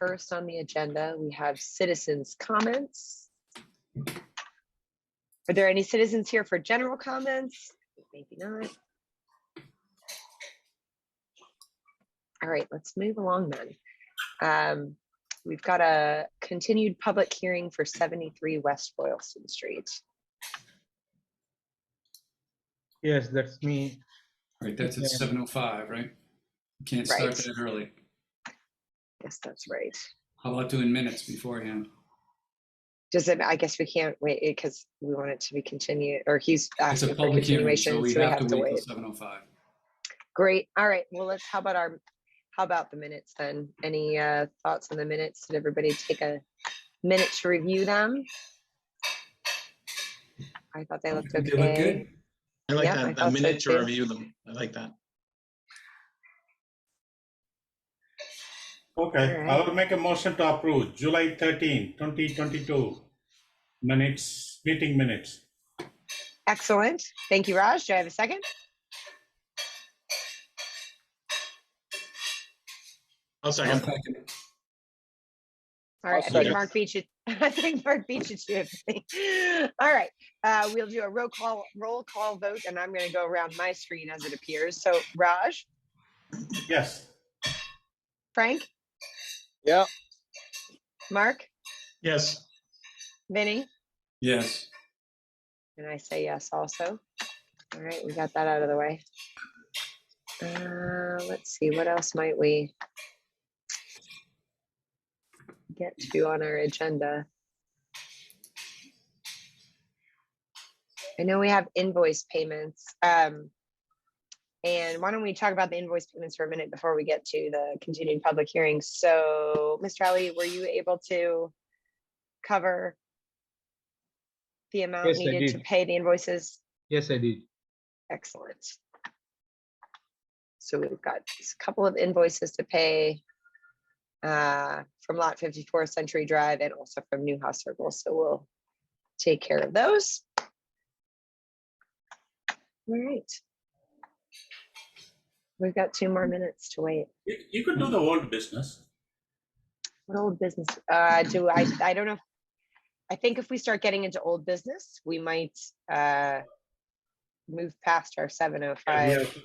first on the agenda, we have citizens' comments. Are there any citizens here for general comments? Maybe not. All right, let's move along then. We've got a continued public hearing for 73 West Boylston Street. Yes, that's me. Right, that's at 7:05, right? You can't start Right. that early. Yes, that's right. How about doing minutes beforehand? Does it, I guess we can't wait because we want it to be continued, or he's It's asking a for public hearing, continuation, so we have to wait till 7:05. Great. All right. Well, how about the minutes then? Any thoughts on the minutes? Did everybody take a minute to review them? I thought they looked okay. They look good. I like Yeah, I that, thought a minute so to too. review them. I like that. Okay, All right. I will make a motion to approve July 13, 2022 minutes, meeting minutes. Excellent. Thank you, Raj. Do I have a second? I'll second. All right. I I'll think second. Mark beat you. I think Mark beat you to it. All right. We'll do a roll call vote, and I'm going to go around my screen as it appears. So, Raj, Yes. Frank, Yeah. Mark, Yes. Vinny, Yes. and I say yes also. All right, we got that out of the way. Let's see, what else might we get to on our agenda? I know we have invoice payments. And why don't we talk about the invoice payments for a minute before we get to the continued public hearing? So, Mr. Ali, were you able to cover the amount Yes, I needed to did. pay the invoices? Yes, I did. Excellent. So we've got a couple of invoices to pay from lot 54 Century Drive and also from Newhouse Circle. So we'll take care of those. All right. We've got 2 more minutes to wait. You could do the old business. What old business? I don't know. I think if we start getting into old business, we might move past our 7:05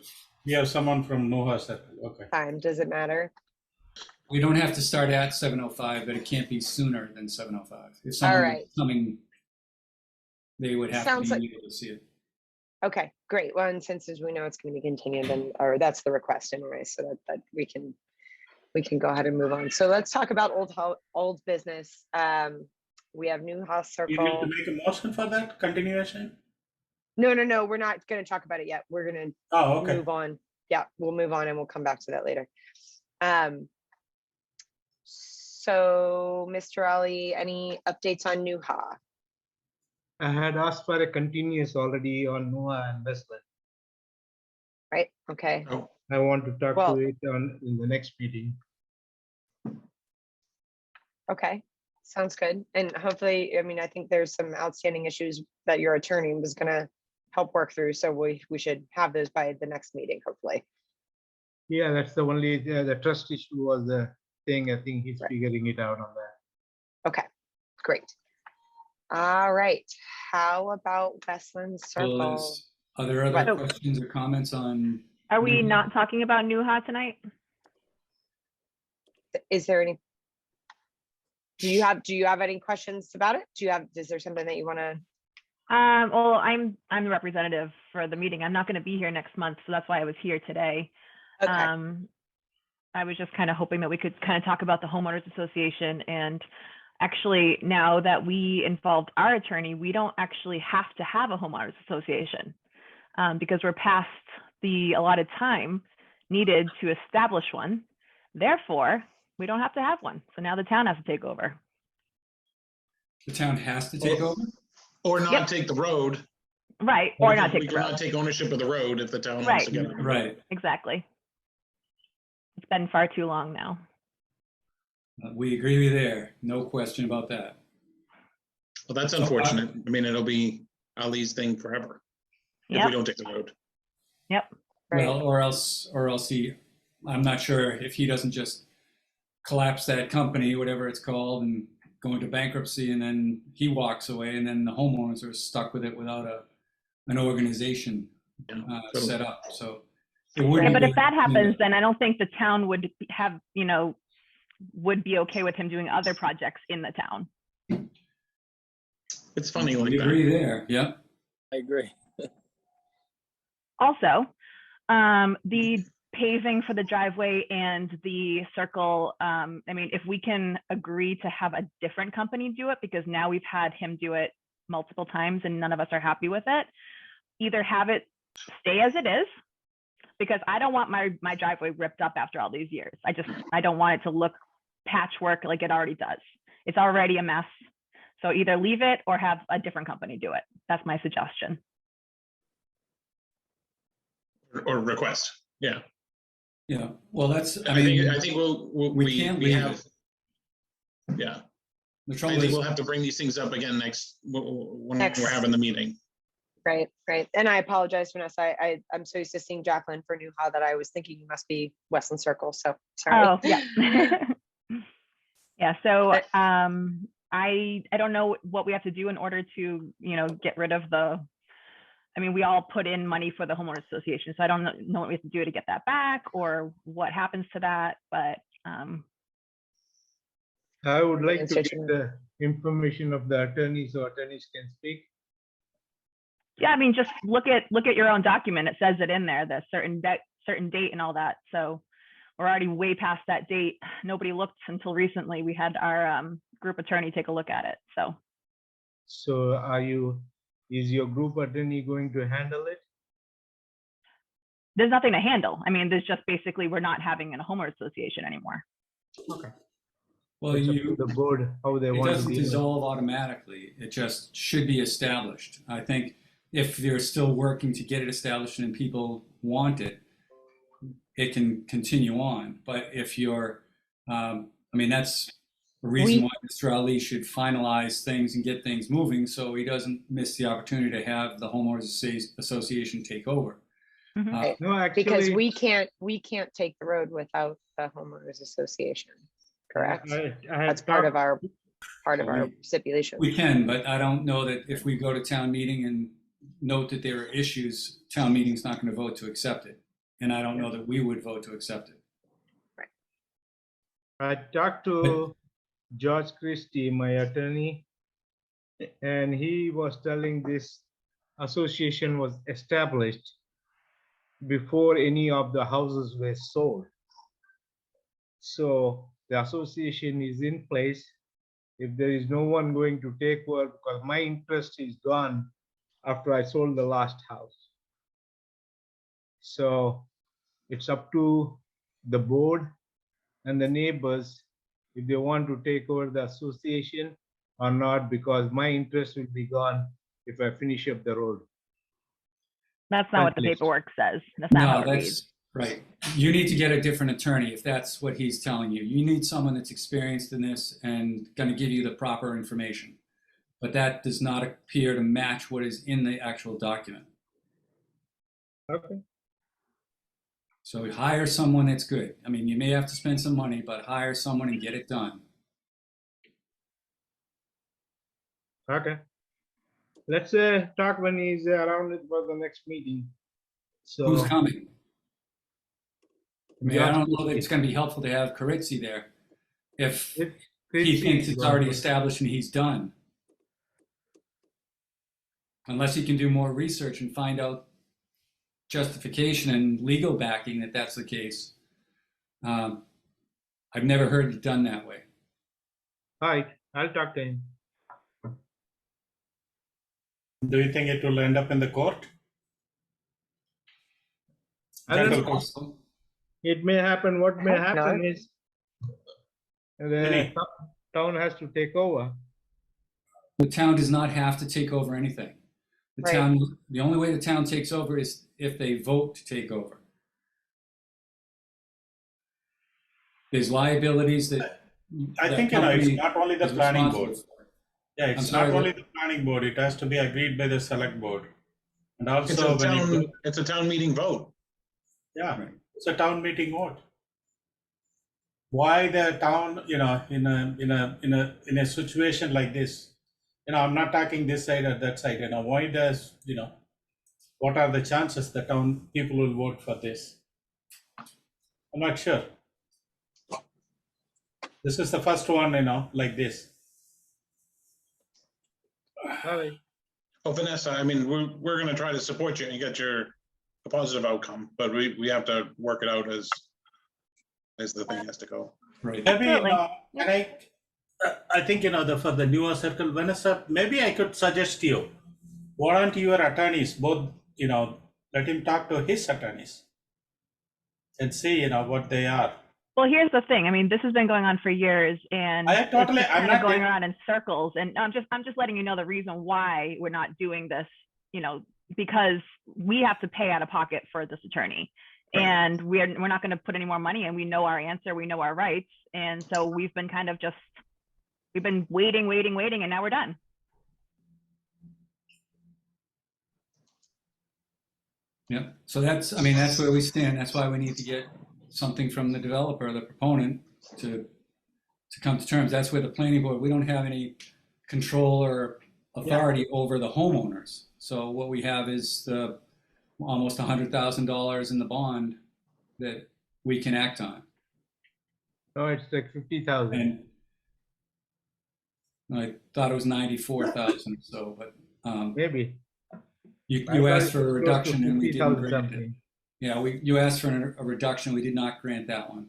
We have someone from Noha Circle. Okay. time. Does it matter? We don't have to start at 7:05, but it can't be sooner than 7:05. If All someone right. was coming, they would have Sounds to like- be able to see it. Okay, great. Well, and since we know it's going to be continued, then, or that's the request anyway, so that we can go ahead and move on. So let's talk about old business. We have Newhouse You need Circle. to make a motion for that continuation? No, we're not going to talk about it yet. We're going to Oh, okay. move on. Yeah, we'll move on and we'll come back to that later. So, Mr. Ali, any updates on Newha? I had asked for a continuous already on Noah and Westland. Right? Okay. Oh, I want to talk Well- to it in the next meeting. Okay. Sounds good. And hopefully, I mean, I think there's some outstanding issues that your attorney was going to help work through. So we should have those by the next meeting, hopefully. Yeah, that's the only, the trust issue was the thing. I think he's Right. figuring it out on that. Okay, great. All right. How about Westland Circle? Are there other What? questions or comments on? Are we Mhm. not talking about Newha tonight? Is there any? Do you have any questions about it? Is there something that you want to? Well, I'm the representative for the meeting. I'm not going to be here next month, so that's why I was here today. Okay. I was just kind of hoping that we could kind of talk about the Homeowners Association. And actually, now that we involved our attorney, we don't actually have to have a Homeowners Association because we're past the allotted time needed to establish one. Therefore, we don't have to have one. So now the town has to take over. The town has to take over? or not Yep. take the road. Right, or not We take the cannot road. take ownership of the road if the town wants Right. to get it. Right. Exactly. It's been far too long now. We agree with you there. No question about that. Well, that's unfortunate. I mean, it'll be Ali's thing forever if we Yep. don't take the road. Yep. Right. Well, or else I'm not sure if he doesn't just collapse that company, whatever it's called, and go into bankruptcy, and then he walks away, and then the homeowners are stuck with it without an organization set up. So it Yeah, wouldn't but if be- that happens, then I don't think the town would have, would be okay with him doing other projects in the town. It's funny like we that. agree there. Yeah. I agree. Also, the paving for the driveway and the circle, I mean, if we can agree to have a different company do it, because now we've had him do it multiple times and none of us are happy with it, either have it stay as it is, because I don't want my driveway ripped up after all these years. I don't want it to look patchwork like it already does. It's already a mess. So either leave it or have a different company do it. That's my suggestion. Or request. Yeah. Yeah. Well, that's, I think we can't leave have, it. yeah. The I trouble think is, we'll have to bring these things up again when Next. we're having the meeting. Right. And I apologize, Vanessa. I'm so used to seeing Jacqueline for Newhaw that I was thinking you must be Westland Circle. So sorry. Oh, yeah. Yeah. So I don't know what we have to do in order to, get rid of we all put in money for the homeowners association. So I don't know what we have to do to get that back or what happens to that. But I would like to get Institution. the information of the attorney so attorneys can speak. yeah, just look at your own document. It says it in there, the certain date and all that. So we're already way past that date. Nobody looked until recently. We had our group attorney take a look at it. So is your group attorney going to handle it? There's nothing to handle. There's just basically we're not having a homeowners association anymore. Okay. well, It's up to the board how they it want to doesn't be. dissolve automatically. It just should be established. I think if they're still working to get it established and people want it, it can continue on. But if you're, that's a reason why Mr. Ali should finalize things and get things moving so he doesn't miss the opportunity to have the Homeowners Association take over. Mhm. No, actually. Because we can't take the road without the homeowners association. Correct. That's part of our stipulation. We can, but I don't know that if we go to town meeting and note that there are issues, town meeting's not going to vote to accept it. And I don't know that we would vote to accept it. I talked to George Christie, my attorney, and he was telling this association was established before any of the houses were sold. So the association is in place. If there is no one going to take over, because my interest is gone after I sold the last house. So it's up to the board and the neighbors if they want to take over the association or not, because my interest will be gone if I finish up the road. That's not what the Please. paperwork says. That's not how No, it that's reads. right. You need to get a different attorney if that's what he's telling you. You need someone that's experienced in this and going to give you the proper information. But that does not appear to match what is in the actual document. Okay. So hire someone that's good. You may have to spend some money, but hire someone and get it done. Okay. Let's talk when he's around it for the next meeting. So Who's coming? I George don't know that Christie. it's going to be helpful to have Carizzi there if If he Christie thinks is it's going already to- established and he's done. Unless he can do more research and find out justification and legal backing that that's the case. I've never heard it done that way. All right, I'll talk to him. Do you think it will end up in the court? I don't General know. counsel? It may happen. What may I hope happen not. is the Really? town has to take over. The town does not have to take over anything. Right. The only way the town takes over is if they vote to take over. There's liabilities that. I that think, it's company not only the is planning responsible board. for. Yeah, I'm it's sorry, not only what? the planning board, it has to be agreed by the select board. And It's also, a town meeting vote. yeah, Right. it's a town meeting vote. why the town, in a situation like this, I'm not talking this side or that side, why does, what are the chances the town people will vote for this? I'm not sure. This is the first one, like this. All right. Well, Vanessa, I mean, we're going to try to support you and get a positive outcome, but we have to work it out as the thing has to go. Right. Maybe, Absolutely. and I think, for the newer circle, Vanessa, maybe I could suggest you, why don't your attorneys both, let him talk to his attorneys and see, what they are. Well, here's the thing. I mean, this has been going on for years, and I totally- it's just I'm kind of not going in- around in circles. And I'm just letting you know the reason why we're not doing this. Because we have to pay out of pocket for this attorney, Right. and we're not going to put any more money in. We know our answer. We know our rights, and so we've been kind of we've been waiting, and now we're done. Yeah. So that's where we stand. That's why we need to get something from the developer, the proponent, to come to terms. That's where the planning board, we don't have any control or authority over the homeowners. So what we have is the almost $100,000 in the bond that we can act on. No, it's like 50,000. And I thought it was 94,000 or so, but Maybe. you I thought asked it for a was close to reduction and we didn't 50,000 grant it. something. Yeah, you asked for a reduction. We did not grant that one.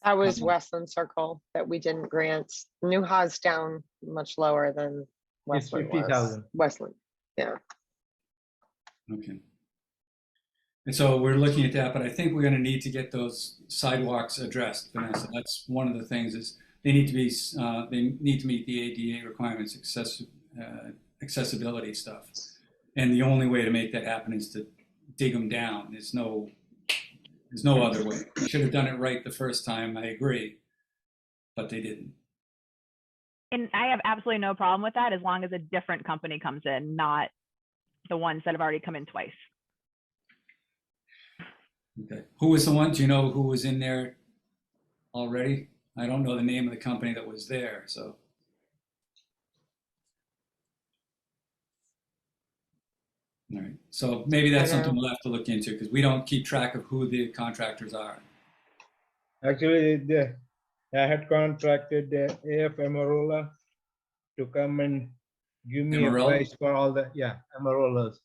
That was Westland Circle that we didn't grant. New Ha's down much lower than It's Westland was. 50,000. Westland, yeah. Okay. And so we're looking at that, but I think we're going to need to get those sidewalks addressed, Vanessa. That's one of the things is they need to meet the ADA requirements, accessibility stuff. And the only way to make that happen is to dig them down. There's no other way. They should have done it right the first time, I agree, but they didn't. And I have absolutely no problem with that as long as a different company comes in, not the ones that have already come in twice. Okay. Who was the one? Do you know who was in there already? I don't know the name of the company that was there, so. All right. So maybe that's I know. something we'll have to look into because we don't keep track of who the contractors are. Actually, I had contracted AF Amarola to come and give me a Amarola? price for all the, Amarolas.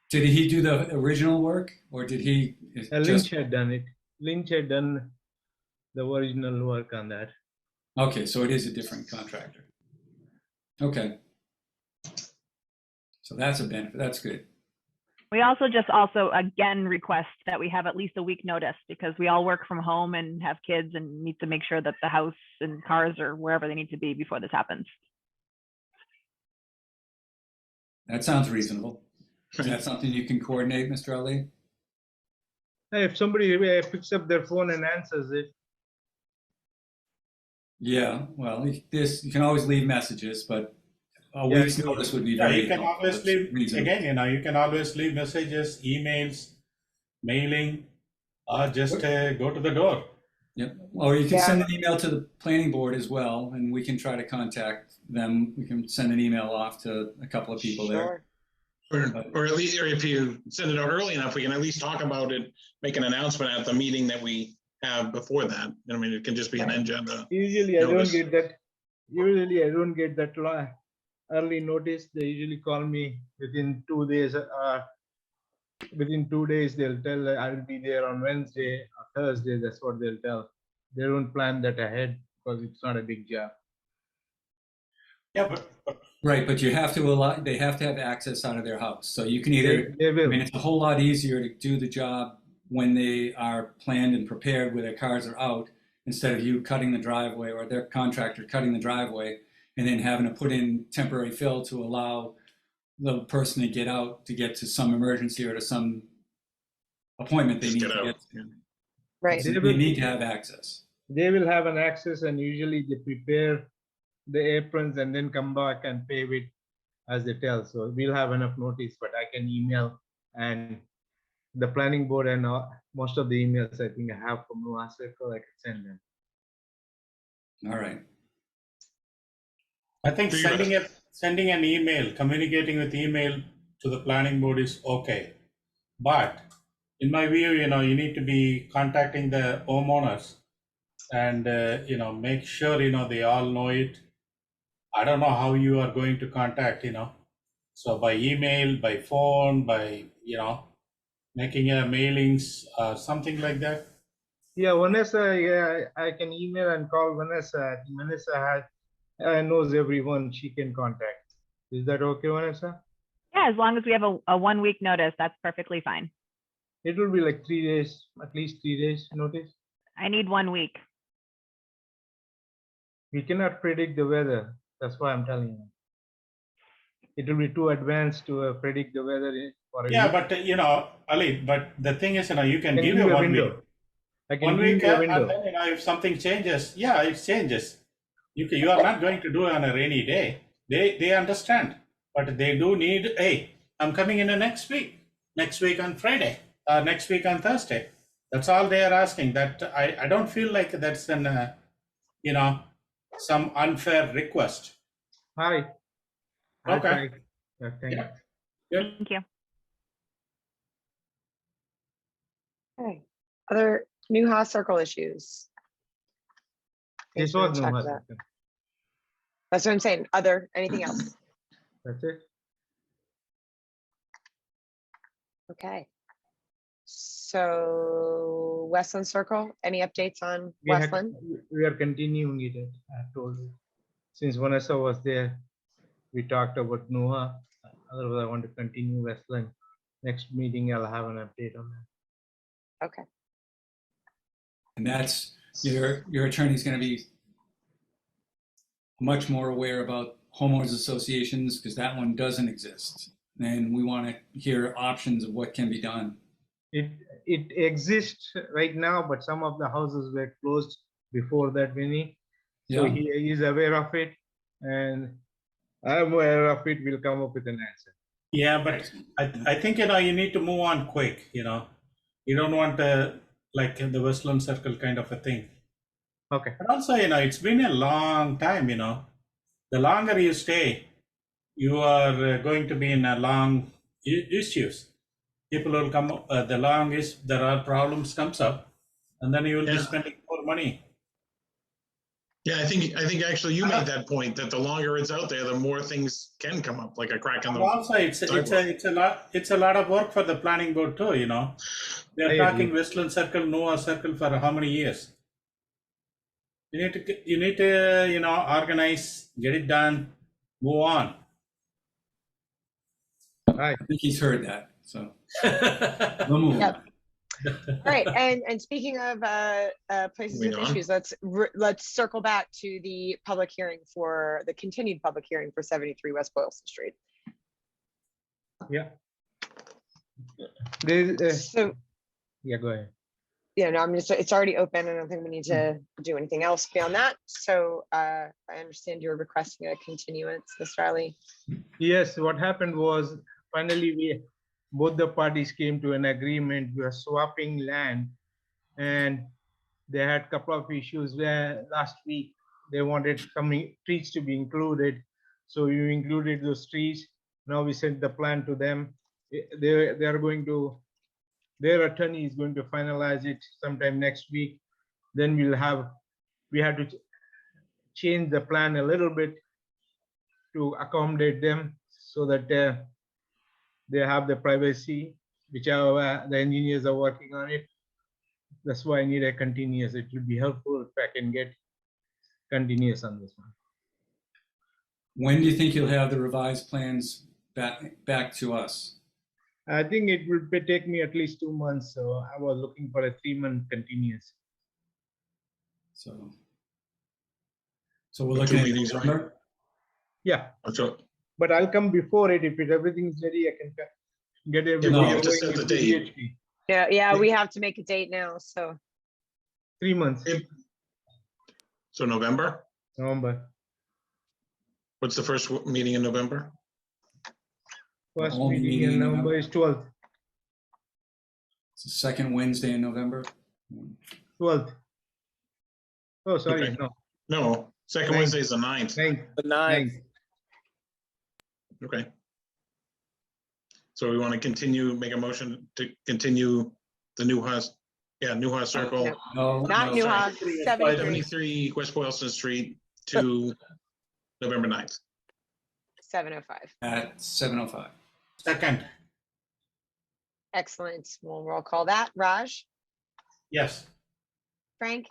Did he do the original work or did he Lynch just, had done it. Lynch had done the original work on that. okay, so it is a different contractor. Okay. So that's a benefit. That's good. We also again request that we have at least a week notice because we all work from home and have kids and need to make sure that the house and cars are wherever they need to be before this happens. That sounds reasonable. Is that something you can coordinate, Mr. Ali? If somebody picks up their phone and answers it, Yeah, well, you can always leave messages, but a Yeah, week's notice would be Yeah, very you can helpful. always It's leave, reasonable. again, you can always leave messages, emails, mailing, or just go to the door. Yep. Or you can Yeah. send an email to the planning board as well, and we can try to contact them. We can send an email off to a couple of people there. Sure. Or at least, or if you send it out early enough, we can at least talk about it, make an announcement at the meeting that we have before that. I mean, it can just be an agenda. usually I Notice. don't get that. Usually I don't get that early notice. They usually call me within 2 days. Within 2 days, they'll tell I'll be there on Wednesday or Thursday. That's what they'll tell. They don't plan that ahead because it's not a big job. Yeah, but Right, but you have to they have to have access out of their house. So you can either, They I will. mean, it's a whole lot easier to do the job when they are planned and prepared where their cars are out instead of you cutting the driveway or their contractor cutting the driveway and then having to put in temporary fill to allow the person to get out to get to some emergency or to some appointment they Just need get to out. get to. Yeah. Right. So they need to have access. They will have an access and usually they prepare the aprons and then come back and pave it as they tell. So we'll have enough notice, but I can email and the planning board and most of the emails I think I have from Noah Circle, I can send them. All right. I think Do your sending an email, communicating with email to the planning board is okay. But in my view, you need to be contacting the homeowners and, make sure, they all know it. I don't know how you are going to contact, so by email, by phone, by, making a mailings, something like that. Yeah, Vanessa, yeah, I can email and call Vanessa. Vanessa knows everyone she can contact. Is that okay, Vanessa? Yeah, as long as we have a 1 week notice, that's perfectly fine. It will be like 3 days, at least 3 days notice. I need 1 week. We cannot predict the weather. That's why I'm telling you. It will be too advanced to predict the weather for a Yeah, week. but Ali, but the thing is, you can I can give give a you a 1 week. window. I can 1 give week, you a and window. then if something changes, yeah, it changes. You are not going to do it on a rainy day. They understand, but they do need. Hey, I'm coming in the next week on Friday, next week on Thursday. That's all they are asking. That I don't feel like that's an some unfair request. Hi. I'll Okay. try. Yeah, thank you. Yeah. Good. Thank you. Okay. Other New Haas Circle issues? This Things we was wanna no talk hustle. about. That's what I'm saying. Anything else? That's it. Okay. So Westland Circle, any updates on Westland? We are continuing it. I told you. Since Vanessa was there, we talked about Noah. Otherwise, I want to continue Westland. Next meeting, I'll have an update on that. Okay. And that's your attorney's going to be much more aware about homeowners associations because that one doesn't exist. And we want to hear options of what can be done. It exists right now, but some of the houses were closed before that, Vinny. So Yeah. he is aware of it, and I'm aware of it. We'll come up with an answer. Yeah, but I think you need to move on quick. You don't want like the Westland Circle kind of a thing. Okay. But also, it's been a long time. The longer you stay, you are going to be in a long issues. People will come. The longest there are problems comes up, and then you will be Yeah. spending more money. Yeah, I think actually you made that point that the longer it's out there, the more things can come up, like a crack in And the. also, it's a lot of work for the planning board too. They are I talking agree. Westland Circle, Noah Circle for how many years? You need to organize, get it done, move on. I think he's heard that. So we'll move Yep. on. All right. And speaking of places Moving with on. issues, let's circle back to the public hearing for the continued public hearing for 73 West Boylston Street. Yeah. There's, So yeah, go ahead. yeah, no, it's already open. I don't think we need to do anything else beyond that. So I understand you're requesting a continuance, Mr. Ali. Yes, what happened was finally both the parties came to an agreement. We are swapping land, and they had a couple of issues where last week they wanted some trees to be included. So we included those trees. Now we sent the plan to them. They are going to, their attorney is going to finalize it sometime next week. Then we have to change the plan a little bit to accommodate them so that they have the privacy, whichever the engineers are working on it. That's why I need a continuous. It will be helpful if I can get continuous on this one. When do you think you'll have the revised plans back to us? I think it will take me at least 2 months. So I was looking for a 3-month continuous. So we're So looking 2 at meetings, right? November. Yeah, So but I'll come before it. If everything's ready, I can get everything we going have to set the with date. PhD. Yeah, we have to make a date now. So 3 months, so November. November. What's the first meeting in November? First only meeting meeting in in November is 12th. It's the second Wednesday in November. 12th. Oh, sorry, Okay. no. No, second Ninth. Wednesday is the 9th. Ninth, The 9th. ninth. Okay. So we want to continue, make a motion to continue the Newhouse, Newhouse Circle, No. No, Not no, New sorry. House, 73. 73 West Boylston Street to November 9th. 7:05. at 7:05. Second, Excellent. We'll roll call that. Raj, yes. Frank,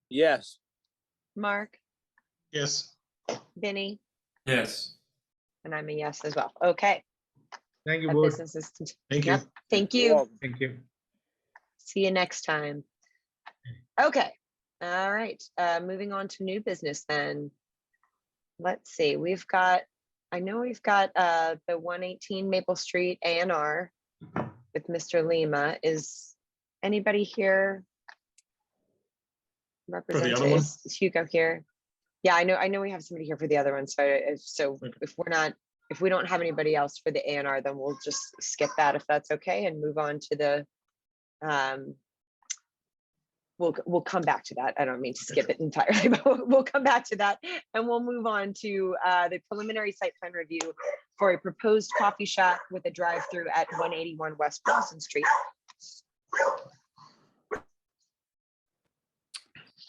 Yes. Mark, Yes, Vinny, Yes. and I'm a yes as well. Okay. Thank you, That board. business is, thank you. Yep. Thank You're you. welcome. Thank you. See you next time. Okay. All right. Moving on to new business then. Let's see. I know we've got the 118 Maple Street A&R with Mr. Lima. Is anybody here? other Representative, one? is Hugo here? Yeah, I know we have somebody here for the other one. So Okay. if we don't have anybody else for the A&R, then we'll just skip that if that's okay and move on to the we'll come back to that. I don't mean to skip it entirely, but we'll come back to that and we'll move on to the preliminary site plan review for a proposed coffee shop with a drive-through at 181 West Boylston Street.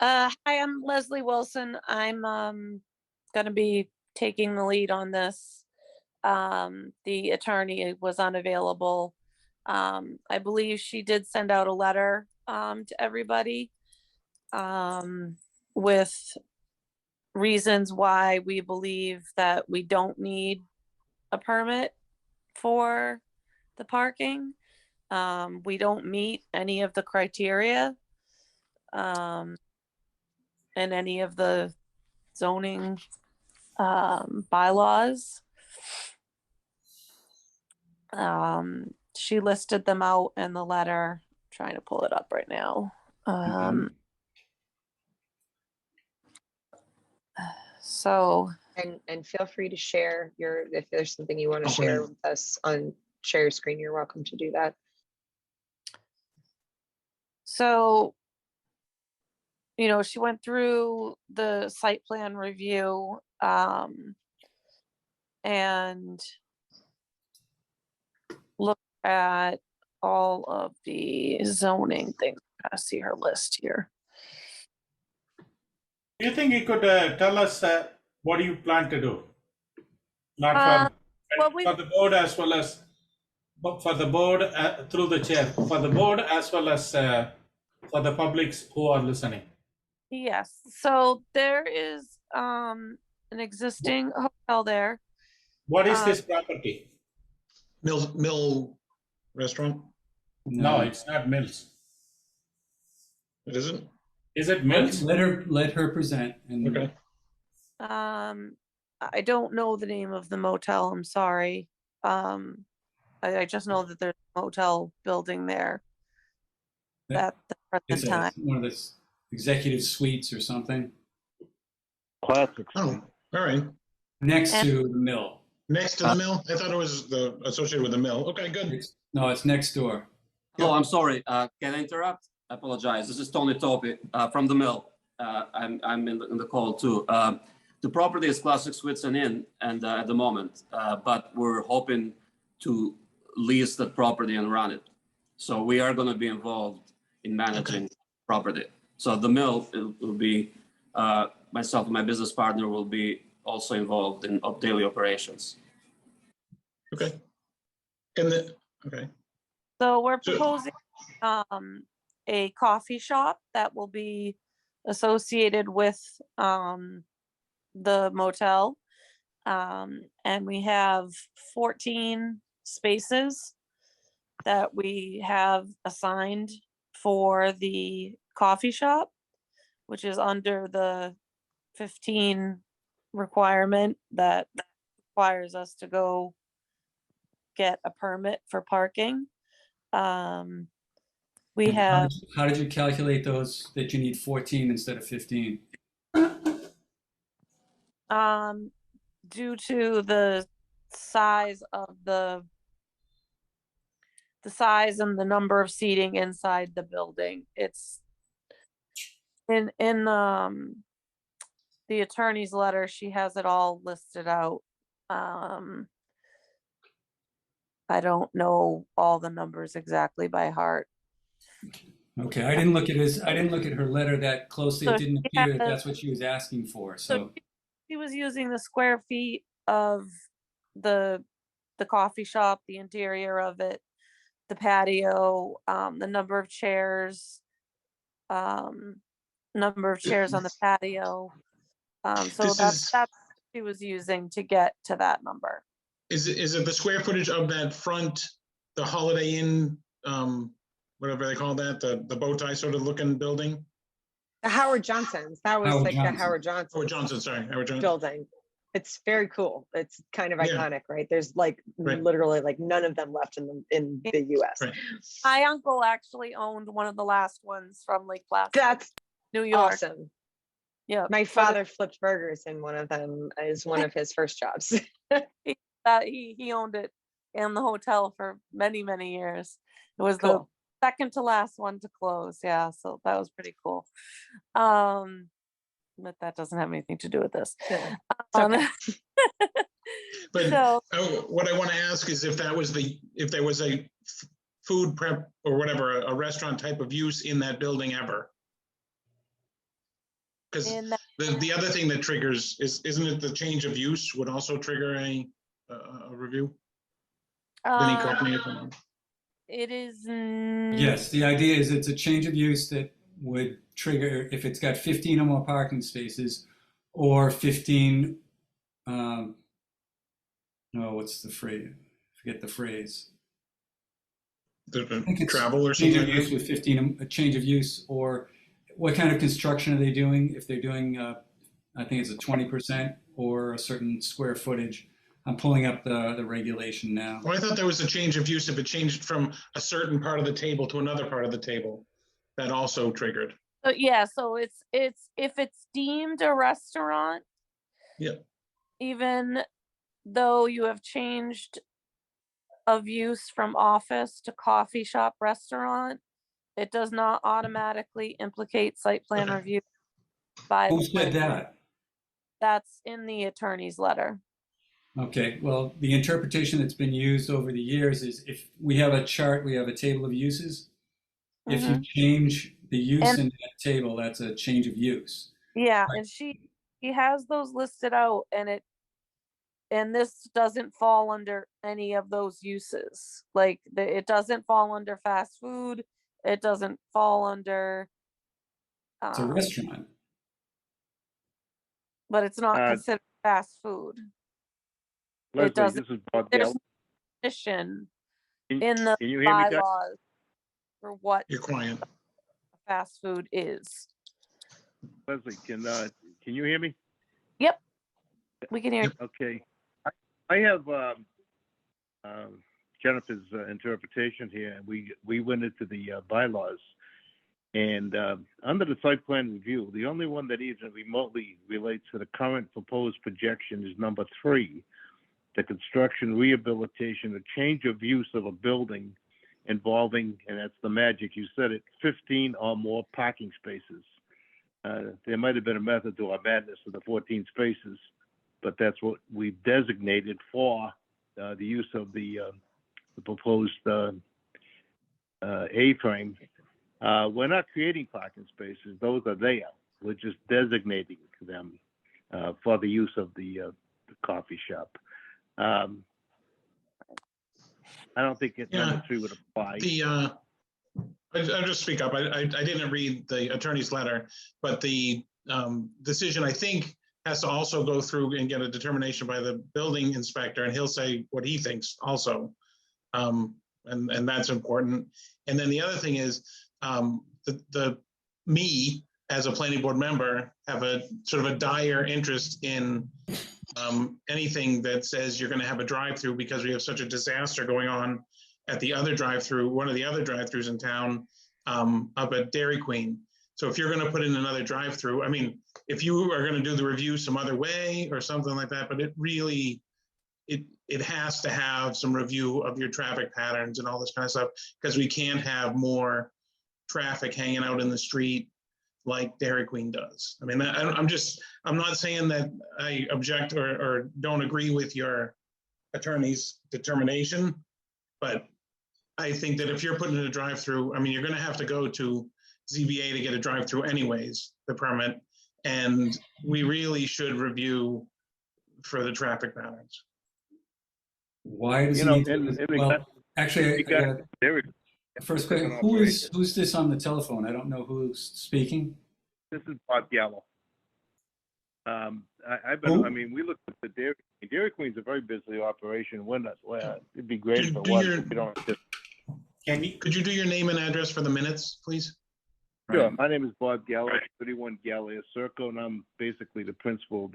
Hi, I'm Leslie Wilson. I'm gonna be taking the lead on this. The attorney was unavailable. I believe she did send out a letter to everybody with reasons why we believe that we don't need a permit for the parking. We don't meet any of the criteria and any of the zoning bylaws. She listed them out in the letter. Trying to pull it up right now. So And feel free to share if there's something you want to Oh, share yeah. with us on share your screen, you're welcome to do that. So, she went through the site plan review, and looked at all of the zoning things. I see her list here. Do you think you could tell us what do you plan to do? Not well, we- for the board as well as, but for the board through the chair, for the board as well as for the publics who are listening. Yes, so there is an existing hotel there. What is this property? Mill Restaurant, No, it's not Mills. it isn't? Is it Mills? Let her present. And Okay, I don't know the name of the motel, I'm sorry. I just know that there's a motel building there Yeah. at the present It's time. one of the executive suites or something Classic. oh, all right. next And- to the mill. Next to the mill? I thought it was associated with the mill. Okay, good. No, it's next door. Hello, I'm sorry. Can I interrupt? I apologize. This is Tony Topi from the mill. I'm in the call too. The property is Classic Suites and Inn, and at the moment, but we're hoping to lease that property and run it. So we are going to be involved in managing property. So the mill will be myself and my business partner will be also involved in daily operations. Okay. Okay, So we're So- proposing a coffee shop that will be associated with the motel. And we have 14 spaces that we have assigned for the coffee shop, which is under the 15 requirement that requires us to go get a permit for parking. We And have, How did you calculate those, that you need 14 instead of 15? due to the size of the size and the number of seating inside the building, it's in the attorney's letter, she has it all listed out. I don't know all the numbers exactly by heart. Okay, I didn't look at her letter that closely. So It didn't she appear that has- that's what she was asking for. So So, she was using the square feet of the coffee shop, the interior of it, the patio, the number of chairs on the patio. So This that's is- what she was using to get to that number. Is it the square footage of that front, the Holiday Inn, whatever they call that, the bow tie sort of looking building? The Howard Johnson's, that was Howard like the Johnson. Howard Johnson Howard Johnson, sorry, Howard Johnson. building. It's very cool. It's kind of Yeah. iconic, right? There's like Right. literally like none of them left in the US. Right. My uncle actually owned one of the last ones from Lake Placid, That's New York. awesome. Yeah, My but father flipped burgers in one of them as one of his first jobs. he owned it in the hotel for many, many years. It was the Cool. second to last one to close. Yeah, so that was pretty cool. But that doesn't have anything to do with this. Yeah. Um, okay. But so what I want to ask is if there was a food prep or whatever, a restaurant type of use in that building ever. Because in that, the other thing that triggers isn't it the change of use would also trigger a review? Vinny, correct me if I'm wrong. it is. yes, the idea is it's a change of use that would trigger if it's got 15 or more parking spaces or 15, no, what's the phrase? Forget the phrase. The think it's travel or Change something of like use that? with 15, a change of use, or what kind of construction are they doing? If they're doing, I think it's a 20% or a certain square footage. I'm pulling up the regulation now. Oh, I thought there was a change of use if it changed from a certain part of the table to another part of the table. That also triggered. So yeah, so it's if it's deemed a restaurant. Yeah. Even though you have changed of use from office to coffee shop restaurant, it does not automatically implicate site plan Okay. review by Who the said planning board. that? That's in the attorney's letter. Okay, well, the interpretation that's been used over the years is if we have a chart, we have a table of uses. If you change the use And- in that table, that's a change of use. Yeah, Right. and she has those listed out, and this doesn't fall under any of those uses. Like it doesn't fall under fast food. It doesn't fall under. It's a restaurant. But it's not Uh, considered fast food. Leslie, doesn't- this is Bob There's Dell. definition Can in the can you hear me, guys? bylaws for what You're quiet. fast food is. Leslie, can you hear me? We can hear. Okay. I have Jennifer's interpretation here, and we went into the bylaws. And under the site plan review, the only one that even remotely relates to the current proposed projection is number 3, the construction, rehabilitation, or change of use of a building involving, and that's the magic, you said it, 15 or more parking spaces. There might have been a method to our madness of the 14 spaces, but that's what we designated for the use of the proposed A-frame. We're not creating parking spaces; those are there. We're just designating them for the use of the coffee shop. I don't think number 3 would apply. I'll just speak up. I didn't read the attorney's letter, but the decision, I think, has to also go through and get a determination by the building inspector, and he'll say what he thinks also. And that's important. And then the other thing is, me as a planning board member have a sort of a dire interest in anything that says you're going to have a drive-through, because we have such a disaster going on at the other drive-through, one of the other drive-throughs in town, up at Dairy Queen. So if you're going to put in another drive-through, I mean, if you are going to do the review some other way or something like that, but it really, it has to have some review of your traffic patterns and all this kind of stuff, because we can't have more traffic hanging out in the street like Dairy Queen does. I mean, I'm not saying that I object or don't agree with your attorney's determination, but I think that if you're putting in a drive-through, I mean, you're going to have to go to ZBA to get a drive-through anyways, the permit, and we really should review for the traffic patterns. Why does You he know, need to? and Well, actually, you got there. first Second question, operation. who's this on the telephone? I don't know who's speaking. This is Bob Gallo. I've been. Who? I mean, we looked at the Dairy. Dairy Queen's a very busy operation. We're not. Well, it'd be great if it Do was. your- But we don't. Just, Could you do your name and address for the minutes, please? sure. My name is Bob Gallo, 31 Gallia Circle, and I'm basically the principal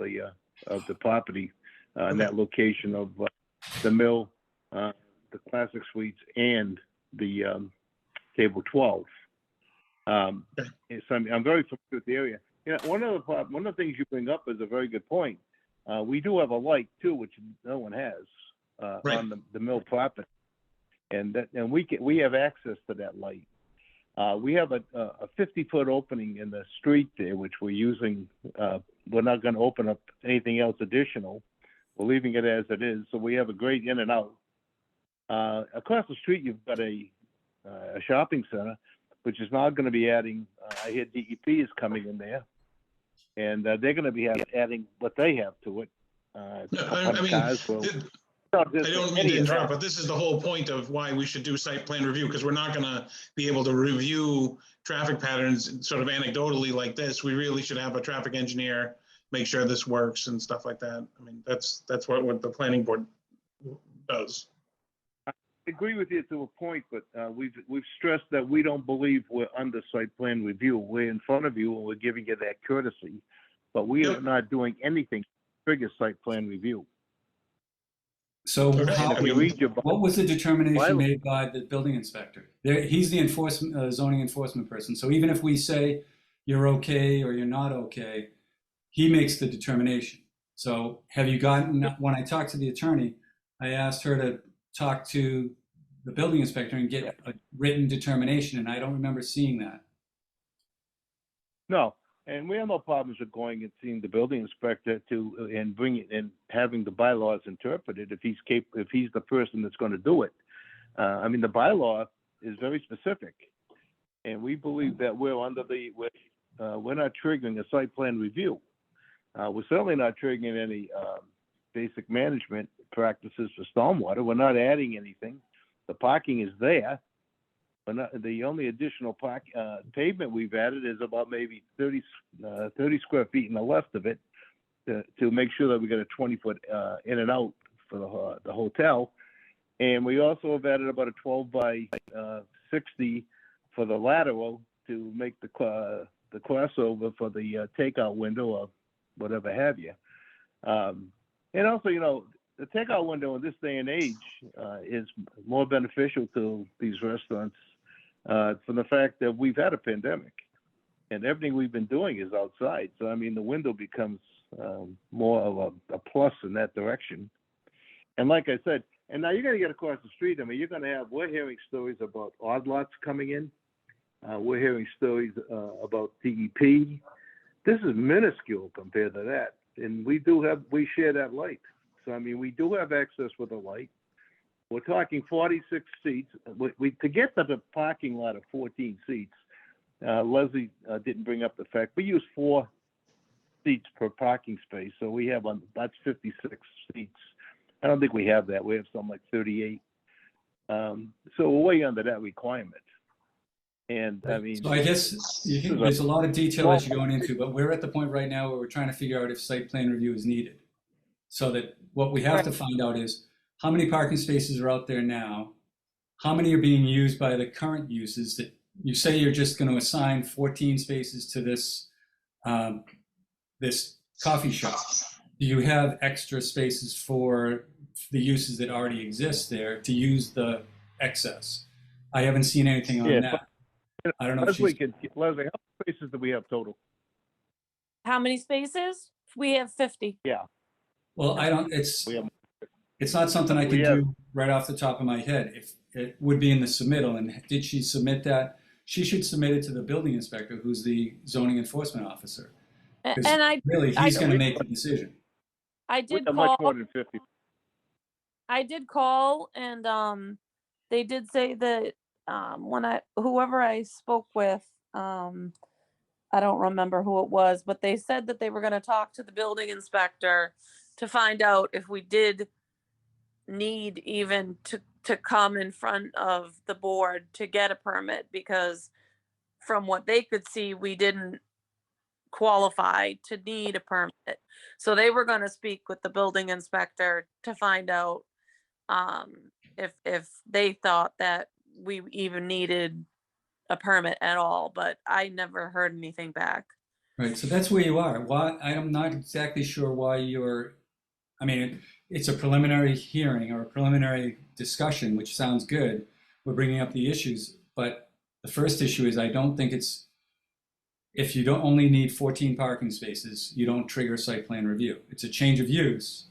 of the property in that location of the mill, the Classic Suites, and the Table 12. So I'm very familiar with the area. You know, one of the things you bring up is a very good point. We do have a light too, which no one has Right. on the mill property, and we have access to that light. We have a 50-foot opening in the street there, which we're using. We're not going to open up anything else additional. We're leaving it as it is, so we have a great in and out. Across the street, you've got a shopping center, which is now going to be adding. I hear DEP is coming in there, and they're going to be adding what they have to it. No, I mean, I don't mean to interrupt, but this is the whole point of why we should do site plan review, because we're not going to be able to review traffic patterns sort of anecdotally like this. We really should have a traffic engineer make sure this works and stuff like that. I mean, that's what the planning board does. I agree with you to a point, but we've stressed that we don't believe we're under site plan review. We're in front of you and we're giving you that courtesy, but we are not doing anything to trigger site plan review. So Okay. how, If you read your what was the determination bylaw- made by the building inspector? He's the zoning enforcement person. So even if we say you're okay or you're not okay, he makes the determination. So have you gotten, when I talked to the attorney, I asked her to talk to the building inspector and get a written determination, and I don't remember seeing that. No, and we have no problems with going and seeing the building inspector and bringing and having the bylaws interpreted if he's the person that's going to do it. I mean, the bylaw is very specific, and we believe that we're not triggering a site plan review. We're certainly not triggering any basic management practices for stormwater. We're not adding anything. The parking is there. The only additional pavement we've added is about maybe 30 square feet in the left of it to make sure that we got a 20-foot in and out for the hotel. And we also have added about a 12 by 60 for the lateral to make the crossover for the takeout window or whatever have you. And also, you know, the takeout window in this day and age is more beneficial to these restaurants from the fact that we've had a pandemic and everything we've been doing is outside. So, I mean, the window becomes more of a plus in that direction. And like I said, and now you're going to get across the street. I mean, we're hearing stories about odd lots coming in. We're hearing stories about DEP. This is minuscule compared to that. And we share that light. So, I mean, we do have access with a light. We're talking 46 seats. To get to the parking lot of 14 seats, Leslie didn't bring up the fact we use 4 seats per parking space. So we have that's 56 seats. I don't think we have that. We have something like 38. So we're way under that requirement. And I mean, So I guess there's a lot of detail that you're going into, but we're at the point right now where we're trying to figure out if site plan review is needed. So that what we have to find out is how many parking spaces are out there now, how many are being used by the current uses that you say you're just going to assign 14 spaces to this this coffee shop. Do you have extra spaces for the uses that already exist there to use the excess? I haven't seen anything on that. I don't know if Leslie, how many spaces do we have total? How many spaces? We have 50. Yeah. Well, it's not something I can do right off the top of my head. If it would be in the submittal, and did she submit that? she should submit it to the building inspector, who's the zoning enforcement officer. 'Cause And I really, I- he's going to make the decision. I With did a much call. more than 50. I did call, and they did say that when whoever I spoke with, I don't remember who it was, but they said that they were going to talk to the building inspector to find out if we did need even to come in front of the board to get a permit, because from what they could see, we didn't qualify to need a permit. So they were going to speak with the building inspector to find out if they thought that we even needed a permit at all, but I never heard anything back. Right, so that's where you are. Why, I'm not exactly sure why you're, I mean, it's a preliminary hearing or a preliminary discussion, which sounds good. We're bringing up the issues, but the first issue is I don't think it's, if you don't only need 14 parking spaces, you don't trigger site plan review. It's a change of use,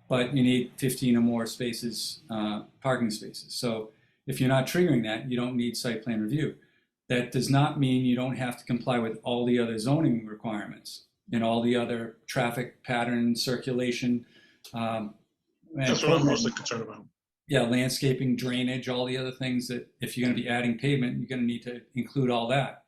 but you need 15 or more spaces, parking spaces. So if you're not triggering that, you don't need site plan review. That does not mean you don't have to comply with all the other zoning requirements and all the other traffic pattern, circulation. And That's what I'm mostly concerned about. yeah, landscaping, drainage, all the other things that if you're going to be adding pavement, you're going to need to include all that.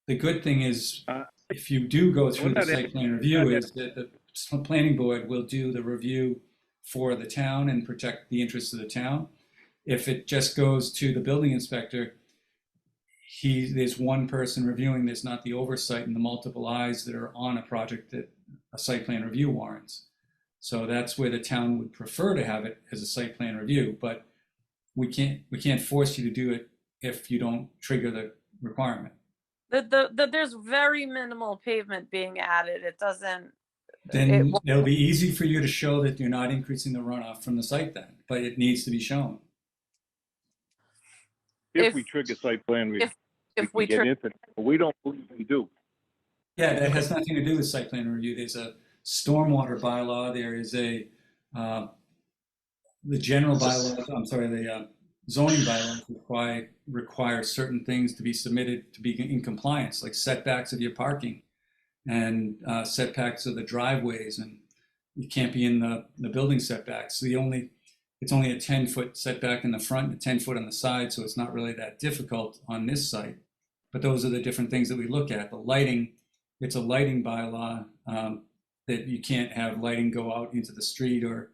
The good thing is, if you do go through the site plan review, is that the planning board will do the review for the town and protect the interests of the town. If it just goes to the building inspector, there's one person reviewing, there's not the oversight and the multiple eyes that are on a project that a site plan review warrants. So that's where the town would prefer to have it as a site plan review, but we can't force you to do it if you don't trigger the requirement. There's very minimal pavement being added. It doesn't. Then it'll be easy for you to show that you're not increasing the runoff from the site then, but it needs to be shown. If we trigger site plan review, if we get into it, but we don't believe we do. Yeah, that has nothing to do with site plan review. There's a stormwater bylaw. There is the general bylaws, I'm sorry, the zoning bylaws require certain things to be submitted to be in compliance, like setbacks of your parking and setbacks of the driveways, and you can't be in the building setbacks. So it's only a 10-foot setback in the front and a 10-foot on the side, so it's not really that difficult on this site. But those are the different things that we look at. The lighting, it's a lighting bylaw that you can't have lighting go out into the street or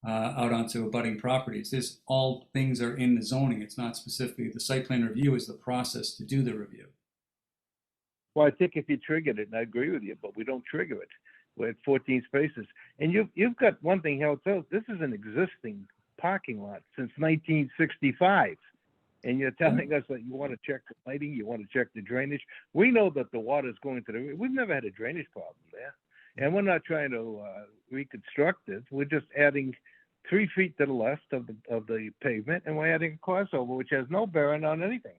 out onto abutting properties. This all things are in the zoning. It's not specifically, the site plan review is the process to do the review. Well, I think if you triggered it, and I agree with you, but we don't trigger it. We're at 14 spaces. And you've got one thing held out. This is an existing parking lot since 1965. And you're telling us that you want to check the lighting, you want to check the drainage. We know that the water is going to we've never had a drainage problem there. And we're not trying to reconstruct it. We're just adding 3 feet to the left of the pavement, and we're adding a crossover, which has no bearing on anything.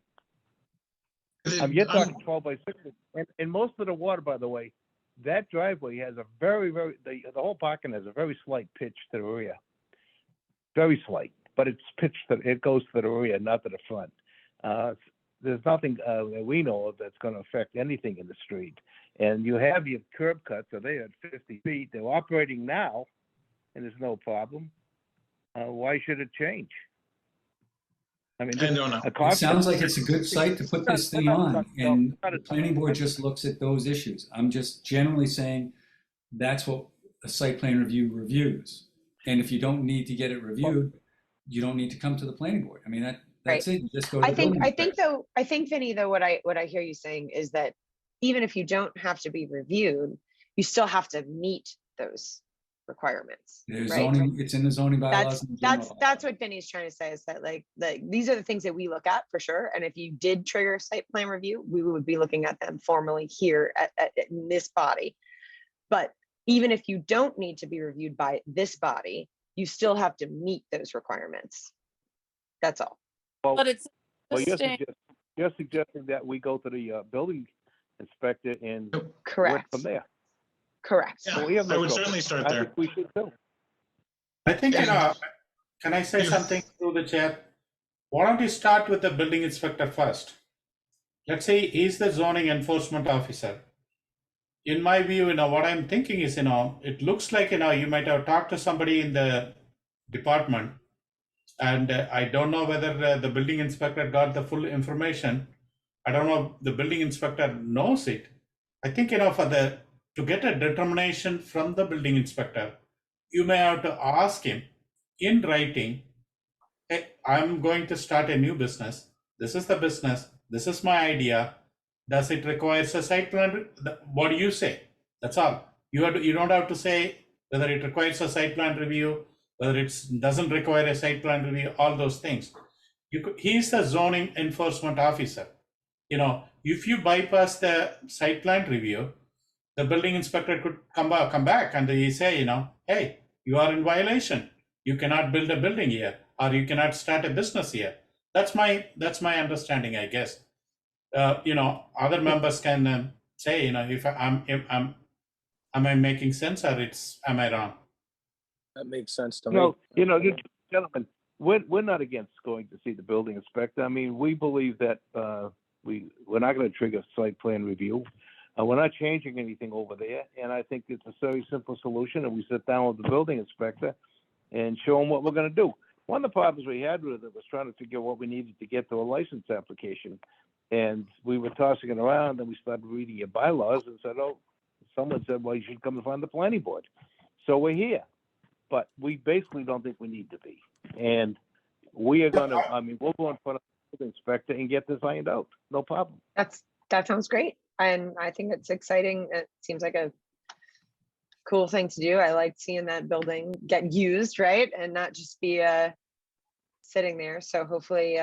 You're talking 12 by 6. And most of the water, by the way, that driveway has a very, very, the whole parking has a very slight pitch to the rear. Very slight, but it's pitched, it goes to the rear, not to the front. There's nothing that we know of that's going to affect anything in the street. And you have your curb cuts, so they at 50 feet. They're operating now, and there's no problem. Why should it change? I mean, I don't know. It sounds like it's a good site to put this thing on, and the planning board just looks at those issues. I'm just generally saying that's what a site plan review reviews. And if you don't need to get it reviewed, you don't need to come to the planning board. I mean, that's right. It. You just go to I think, Vinny, though, what I hear you saying is that even if you don't have to be reviewed, you still have to meet those requirements. There's right? zoning, it's in the zoning bylaws. That's what Vinny's trying to say, is that like these are the things that we look at for sure. And if you did trigger a site plan review, we would be looking at them formally here in this body. But even if you don't need to be reviewed by this body, you still have to meet those requirements. That's all. Well, But it's you're suggesting that we go to the building inspector and correct work from there. Correct. Yeah, So I would certainly start I there. think we should too. I think, can I say something through the chair? Why don't you start with the building inspector first? let's say he's the zoning enforcement officer. In my view, what I'm thinking is, it looks like, you might have talked to somebody in the department, and I don't know whether the building inspector got the full information. I don't know if the building inspector knows it. I think, to get a determination from the building inspector, you may have to ask him in writing, hey, I'm going to start a new business. This is the business. This is my idea. Does it require a site plan? What do you say? That's all. You don't have to say whether it requires a site plan review, whether it doesn't require a site plan review, all those things. He's the zoning enforcement officer. If you bypass the site plan review, the building inspector could come back and he say, hey, you are in violation. You cannot build a building here, or you cannot start a business here. That's my understanding, I guess. Other members can say, if am I making sense, or am I wrong? That makes sense to me. No, you gentlemen, we're not against going to see the building inspector. I mean, we believe that we're not going to trigger site plan review. We're not changing anything over there, and I think it's a very simple solution. And we sit down with the building inspector and show him what we're going to do. One of the problems we had with it was trying to figure out what we needed to get to a license application, and we were tossing it around. And we started reading your bylaws and said, "Oh, someone said, well, you should come in front of the planning board." So we're here, but we basically don't think we need to be. And we are going to. I mean, we'll go in front of the building inspector and get this ironed out. No problem. That sounds great. And I think it's exciting. It seems like a cool thing to do. I like seeing that building get used, right? And not just be sitting there. So hopefully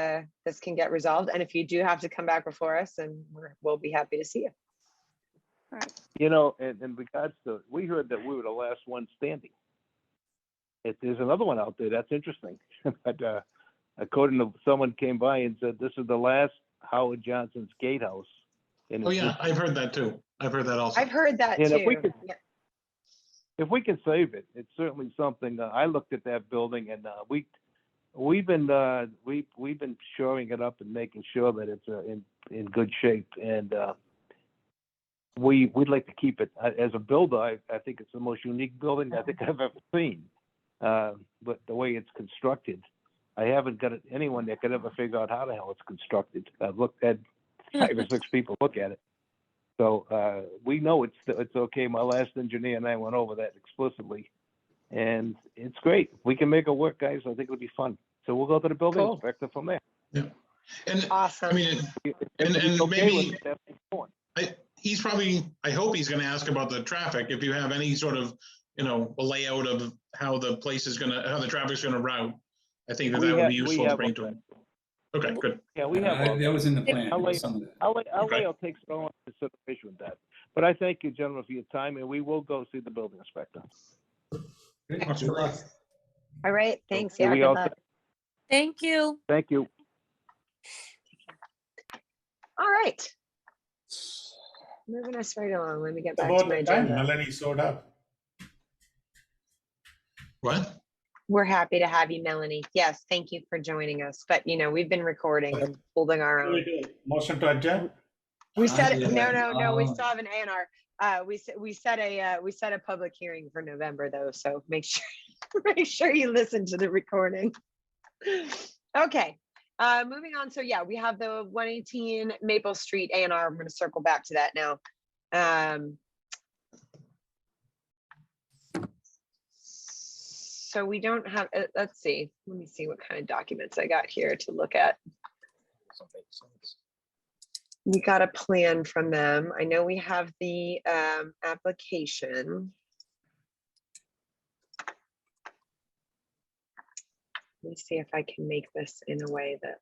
this can get resolved. And if you do have to come back before us, then we'll be happy to see you. All right. In regards to, we heard that we were the last one standing. There's another one out there that's interesting. But according to someone came by and said, this is the last Howard Johnson's gatehouse. Oh yeah, I've heard that too. I've heard that also. I've heard that And too. if we can save it, it's certainly something. I looked at that building, and we've been shoring it up and making sure that it's in good shape, and we'd like to keep it. As a builder, I think it's the most unique building I think I've ever seen. But the way it's constructed, I haven't got anyone that could ever figure out how the hell it's constructed. I've looked at 5 or 6 people look at it. So we know it's okay. My last engineer and I went over that explicitly, and it's great. We can make it work, guys. I think it'll be fun. So we'll go to the building inspector from there. Yeah. And Awesome. I mean, and maybe he's probably, I hope he's going to ask about the traffic. If you have any sort of, a layout of how the place is how the traffic's going to route, I think that would be useful to bring to him. Okay, good. Yeah, we have. That was in the plan. I'll Some of that. take some on consideration with that. But I thank you, gentlemen, for your time, and we will go see the building inspector. Excellent. All right. Thanks. So Yeah. we Good all luck. Thank you. Thank you. All right. Moving us right along. Let me get back to About my the time agenda. Melanie showed up. What? We're happy to have you, Melanie. Yes, thank you for joining us. But we've been recording and holding our own. Motion to adjourn. We said Yeah. no. We still have an A&R. We set a public hearing for November though, so make sure you listen to the recording. Okay, moving on. So yeah, we have the 118 Maple Street A&R. I'm going to circle back to that now. So we don't have. Let's see. Let me see what kind of documents I got here to look at. We got a plan from them. I know we have the application. Let me see if I can make this in a way that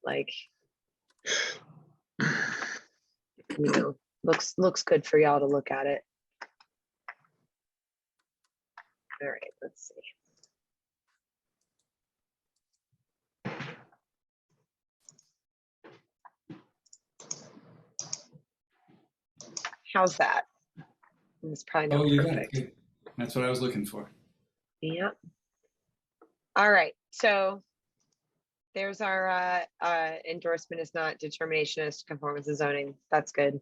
looks good for y'all to look at it. All right, let's see. How's that? It's probably not You got it. perfect. Good. That's what I was looking for. Yeah. All right. So there's our endorsement is not determination as to conformance to zoning. That's good.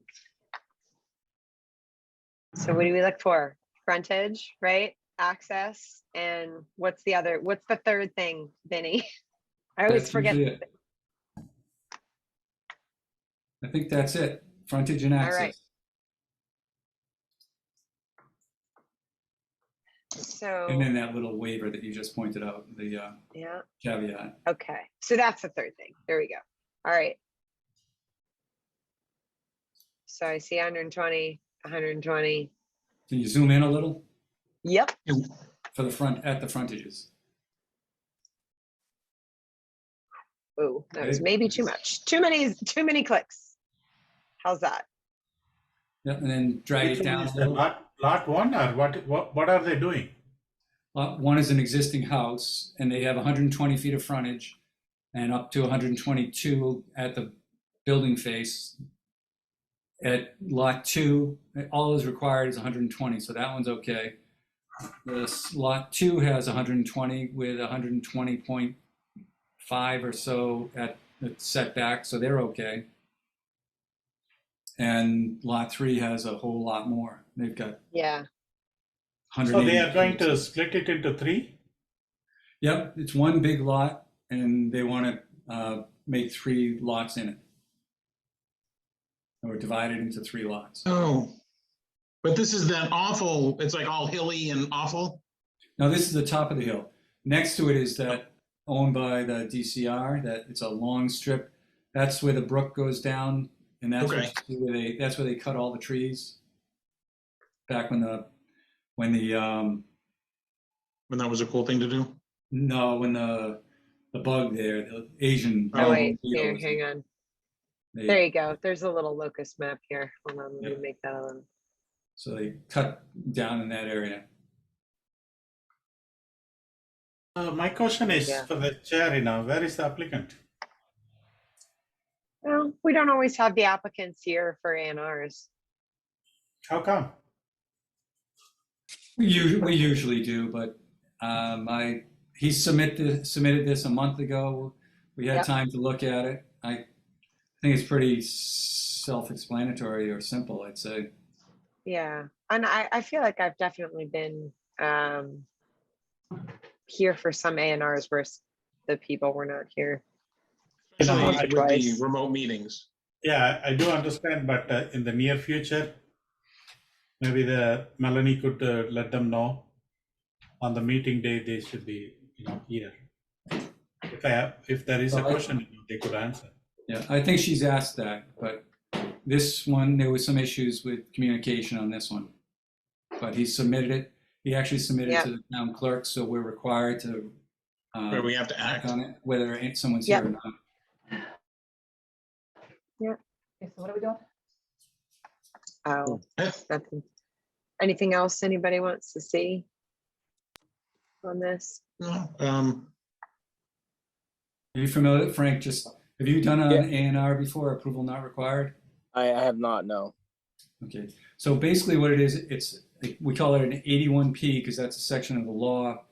So what do we look for? Frontage, right? Access, and what's the third thing, Vinny? I always That's forget. usually it. I think that's it. Frontage and All access. right. So, And then that little waiver that you just pointed out, the yeah, caveat. okay. So that's the third thing. There we go. All right. So I see 120, 120. Can you zoom in a little Yep. for the front, at the frontages? Oh, that was Okay. maybe too much. Too many clicks. How's that? Yep, and then drag Which it one down is a the little. lot one, or what are they doing? One is an existing house, and they have 120 feet of frontage and up to 122 at the building face. At lot 2, all is required is 120, so that one's okay. This lot 2 has 120 with 120.5 or so at the setback, so they're okay. And lot 3 has a whole lot more. They've got Yeah. 180. So they are going to split it into 3? Yep, it's one big lot, and they want to make 3 lots in it. Or divide it into 3 lots. Oh, but this is that awful, it's like all hilly and awful. Now, this is the top of the hill. Next to it is that owned by the DCR, that it's a long strip. That's where the brook goes down, and that's Okay. that's where they cut all the trees. Back when the When that was a cool thing to do. when the bug there, the Asian. Oh, wait, beetle here, was- hang on. they- There you go. There's a little locust map here. Hold on, let me Yeah. make that one. So they cut down in that area. My question is Yeah. for the chair, where is the applicant? Well, we don't always have the applicants here for A&Rs. How come? We usually do, but he submitted this a month ago. We had Yep. time to look at it. I think it's pretty self-explanatory or simple, I'd say. Yeah, and I feel like I've definitely been here for some A&Rs where the people were not here. Especially Once or with the twice. remote meetings. Yeah, I do understand, but in the near future, maybe Melanie could let them know on the meeting day they should be, here. If there is a Well, question, they could answer. Yeah, I think she's asked that, but this one, there was some issues with communication on this one. But he submitted it. He actually submitted it to the town clerk, so we're required to Where we have to act. on it, whether someone's Yep. here or not. Okay, so what are we doing? Oh, Yeah. nothing. Anything else anybody wants to see on this? No, Are you familiar, Frank? Have you done Yeah. an A&R before? Approval not required? I have not, no. Okay, so basically what it is, we call it an 81P because that's a section of the law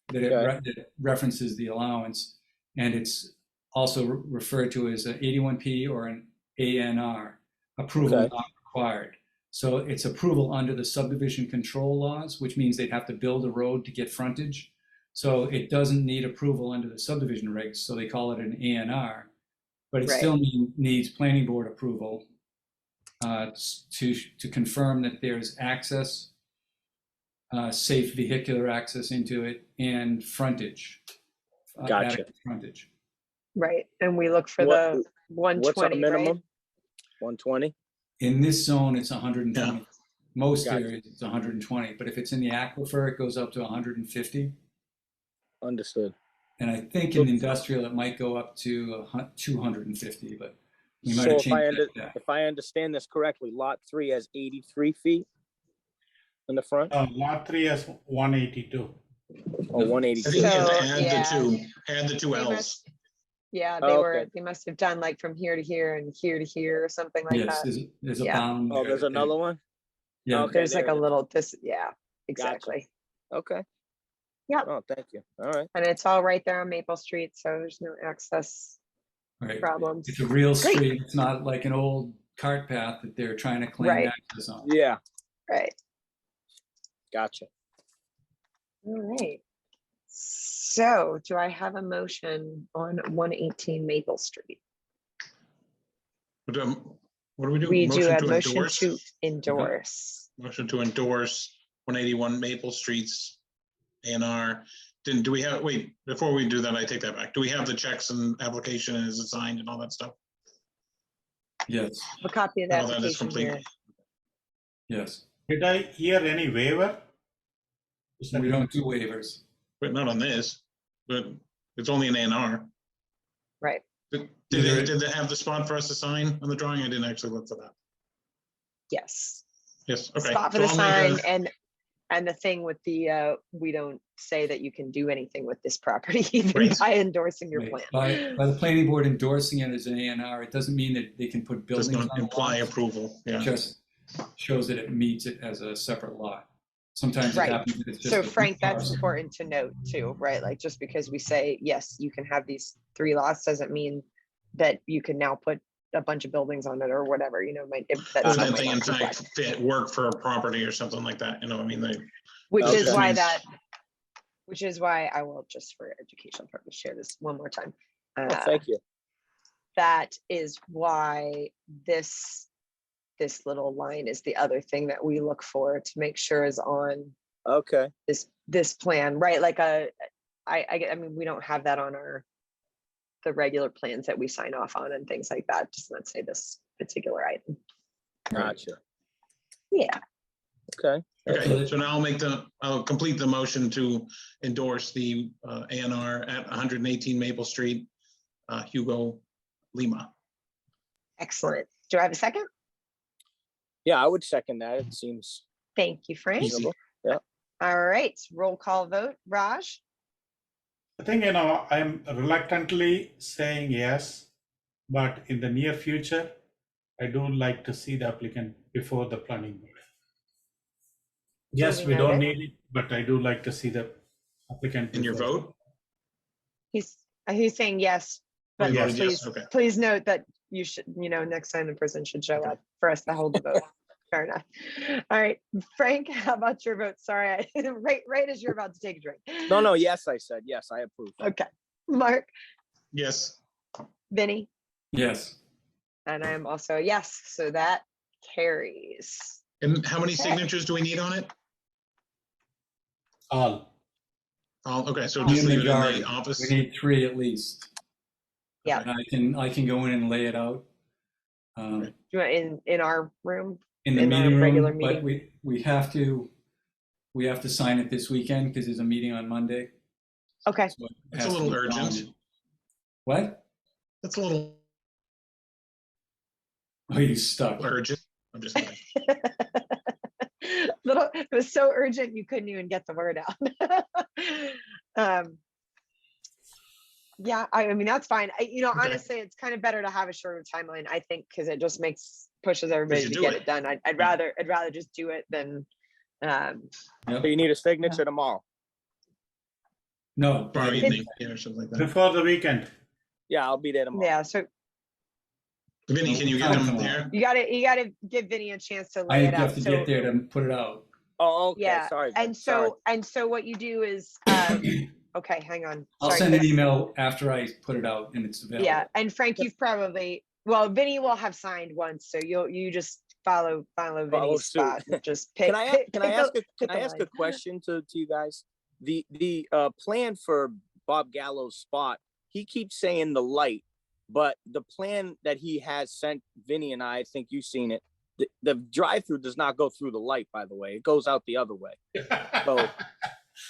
that that references the allowance, and it's also referred to as an 81P or an ANR, approval Okay. not required. So it's approval under the subdivision control laws, which means they'd have to build a road to get frontage. So it doesn't need approval under the subdivision regs, so they call it an ANR, but it Right. still needs planning board approval to confirm that there's access, safe vehicular access into it, and frontage. Gotcha. Adequate frontage. Right, and we look for What- the What's our 120, right? minimum? 120? In this zone, it's 120. Yeah. Most Gotcha. areas, it's 120, but if it's in the aquifer, it goes up to 150. Understood. And I think in industrial, it might go up to 250, but we might So have if I, changed that. if I understand this correctly, lot 3 has 83 feet in the front, Lot 3 has 182. or I 182? think you have to So, add yeah. add the two They L's. must- Yeah, Oh, okay. they must have done like from here to here and here to here or something like Yes, that. there's a Yeah. bound. Oh, there. there's another one? Yeah, Okay. There's like there a it is. little, yeah, exactly. Okay. Oh, thank you. All right. And it's all right there on Maple Street, so there's no access Right. problems. It's a real Great. street. It's not like an old cart path that they're trying to claim Right. access on. Yeah, Right. gotcha. All right. So do I have a motion on 118 Maple Street? But, what do we do? We do a to motion endorse? to endorse. Motion to endorse 181 Maple Street's A&R. Do we have, wait, before we do that, I take that back. Do we have the checks and application and is it signed and all that stuff? Yes, A copy of the All that is application complete. here. yes. Did I hear any waiver? Is that- We don't do waivers. But not on this, but it's only an A&R. Right. Did Either- did they have the spot for us to sign on the drawing? I didn't actually look for that. Yes. Yes, okay. Spot for So the I'll sign make and the thing with the, we don't say that you can do anything with this property even Right. by endorsing your Right. plan. By the planning board endorsing it as an A&R, it doesn't mean that they can put a- Does buildings not on the imply lot. approval, It yeah. just shows that it meets it as a separate lot. Sometimes it Right. happens that it's just. So a Frank, that's parcel. important to note too, right? Like just because we say, yes, you can have these 3 lots doesn't mean that you can now put a bunch of buildings on it or whatever, that Or still that might they not in comply. fact fit, work for a property or something like that, I mean, they. Which is Okay. why I will, just for educational purpose, share this one more time. Oh, thank you. That is why this little line is the other thing that we look for to make sure is on Okay. this plan, right? Like I mean, we don't have that on the regular plans that we sign off on and things like that, just not say this particular item. Gotcha. Yeah. Okay. Okay, so now I'll complete the motion to endorse the A&R at 118 Maple Street, Hugo Lima. Excellent. Do I have a second? Yeah, I would second that. It seems Thank you, Frank. Easy. Yeah. All right, roll call vote. Raj? I think, I'm reluctantly saying yes, but in the near future, I do like to see the applicant before the planning board. Yes, Duly we don't noted. need it, but I do like to see the applicant. In your before. vote? He's saying yes, Oh, but you yes, voted yes, please, okay. please note that you should, next time the person should show up for us to hold the vote. Fair enough. All right, Frank, how about your vote? Sorry, right as you're about to take a drink. no. Yes, I said yes. I approve. Okay, Mark, Yes. Vinny, Yes, and I am also a yes, so that carries. And how many Okay. signatures do we need on it? All. Okay, so Be just a leave it in majority. the office. we need 3 at least. Yeah. And I can go in and lay it out. Do you want in our room? In the In our meeting regular room, but meeting? we have to sign it this weekend because there's a meeting on Monday. Okay, So it It's a has to little be urgent. signed. What? That's a little Oh, you stuck. urgent. I'm just kidding. it was so urgent you couldn't even get the word out. Yeah, I mean, that's fine. Honestly, it's kind of better to have a shorter timeline, I think, because it just pushes everybody you to do get it. it done. I'd rather just do it than Yep. So you need a signature tomorrow. No, Tomorrow It- evening, or something like that. Before the weekend. Yeah, I'll be there tomorrow. yeah. So Vinny, can you get them there? you gotta give Vinny a chance to I lay it out. have to get there to put it out. Oh, okay. Yeah, Sorry. and Ben. Sorry. so what you do is okay, hang on. I'll Sorry, send an Chris. email after I put it out and it's available. Yeah, and Frank, you've probably, well, Vinny will have signed once, so you just follow Vinny's suit. spot. Just pick. Can I pick ask the a line. question to you guys? The plan for Bob Gallo's spot, he keeps saying the light, but the plan that he has sent Vinny and I think you've seen it. The drive-through does not go through the light, by the way. It goes out the other way. So,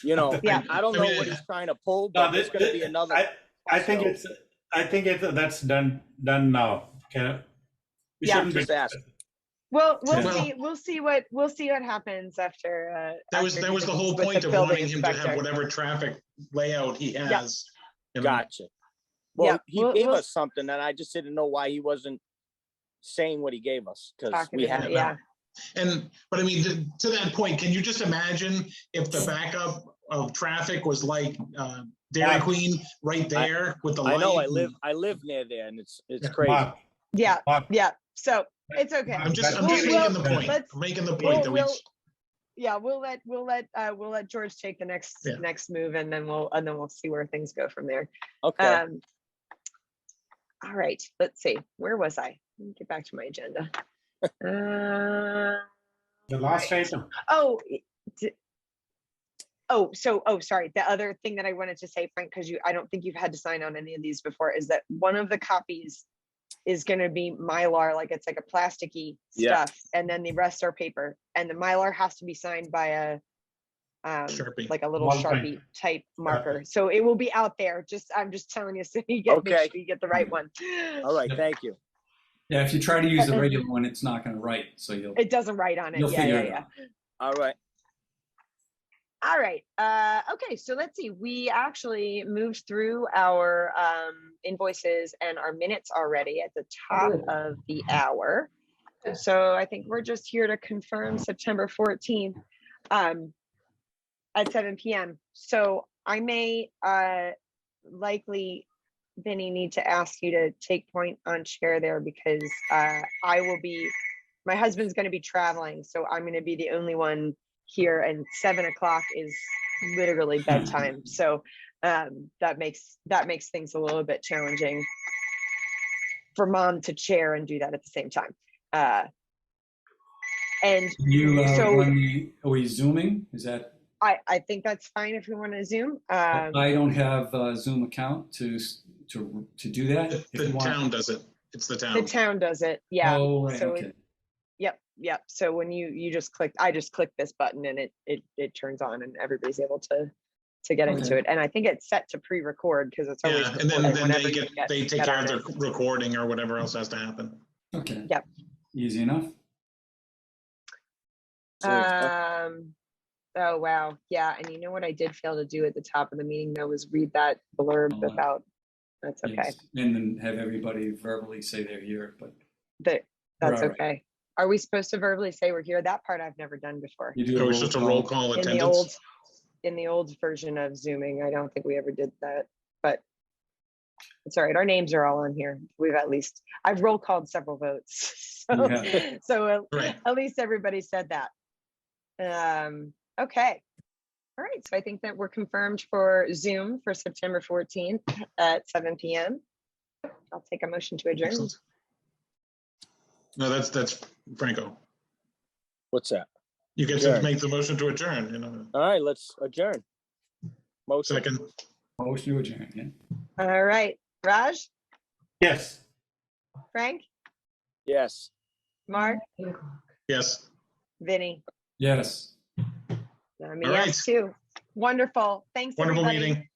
Yeah. I don't know what he's trying to pull, but there's going to be another. I think that's done now. Okay. We Yeah, shouldn't be- just ask. Well, Yeah. we'll see what happens after. That was after the he whole meets with point the of building wanting him to have inspector. whatever traffic layout he has. Gotcha. Well, Yeah, he gave we'll- us something, and I just didn't know why he wasn't saying what he gave us because Talking we about had it, yeah. But I mean, to that point, can you just imagine if the backup of traffic was like Dairy Queen right there with the light. I know. and- I live near there, and it's Yeah. crazy. Mark, Yeah, Mark, yeah. So it's okay. I'm just We'll- making the point. let's- I'm making the point that we. Yeah, we'll let George take the next move, and then we'll see where things go from there. Okay. All right, let's see. Where was I? Let me get back to my agenda. the last Right. item. Sorry. The other thing that I wanted to say, Frank, because I don't think you've had to sign on any of these before, is that one of the copies is going to be Mylar, like it's like a plasticky Yeah. stuff, and then the rest are paper, and the Mylar has to be signed by a Sharpie. like a little Ballpoint. Sharpie type marker. So it will be out there. I'm just telling you, so you get make Okay. sure you get the right one. All right. Thank you. Yeah, if you try to use the regular one, it's not going to write. So It doesn't write on it. you'll Yeah, figure yeah, it yeah. out. All right. All right. Okay, so let's see. We actually moved through our invoices and our minutes already at the top of the hour. So I think we're just here to confirm September 14th at 7 p.m. So I may likely, Vinny, need to ask you to take point on chair there, because my husband's going to be traveling. So I'm going to be the only one here, and 7 o'clock is literally bedtime. So that makes things a little bit challenging for mom to chair and do that at the same time. And You so are we zooming? Is that? I think that's fine if we want to Zoom. I don't have a Zoom account to do that. The If you want- town does it. It's the town. The town does it. Yeah. Oh, right, So okay. Yep. So when you just I just click this button, and it turns on, and everybody's able to get into Okay. it. And I think it's set to pre-record, because it's always Yeah, and then recorded whenever they you they take get care on of the it. recording or whatever else has to happen. Okay. Yep. Easy enough. Oh wow, yeah. And you know what I did fail to do at the top of the meeting, though, was read that blurb Oh, about. That's okay. Yes. And then have everybody verbally say they're here, but That's We're all right. okay. Are we supposed to verbally say we're here? That part I've never done before. you do So it's just a roll call attendance. In the old version of Zooming, I don't think we ever did that, but it's all right. Our names are all on here. I've roll called several votes. So, Yeah. so Right. at least everybody said that. Okay. All right. So I think that we're confirmed for Zoom for September 14th at 7 p.m. I'll take a motion to adjourn. Excellent. No, that's Franco. What's that? You get to Adjourn. make the motion to adjourn, you know. All right. Let's adjourn. Motion. Second. motion to adjourn. Yeah. All right. Raj, Yes. Frank, Yes. Mark, Yes. Vinny. Yes. I mean, All yes, too. Wonderful. Thanks, Wonderful everybody. meeting.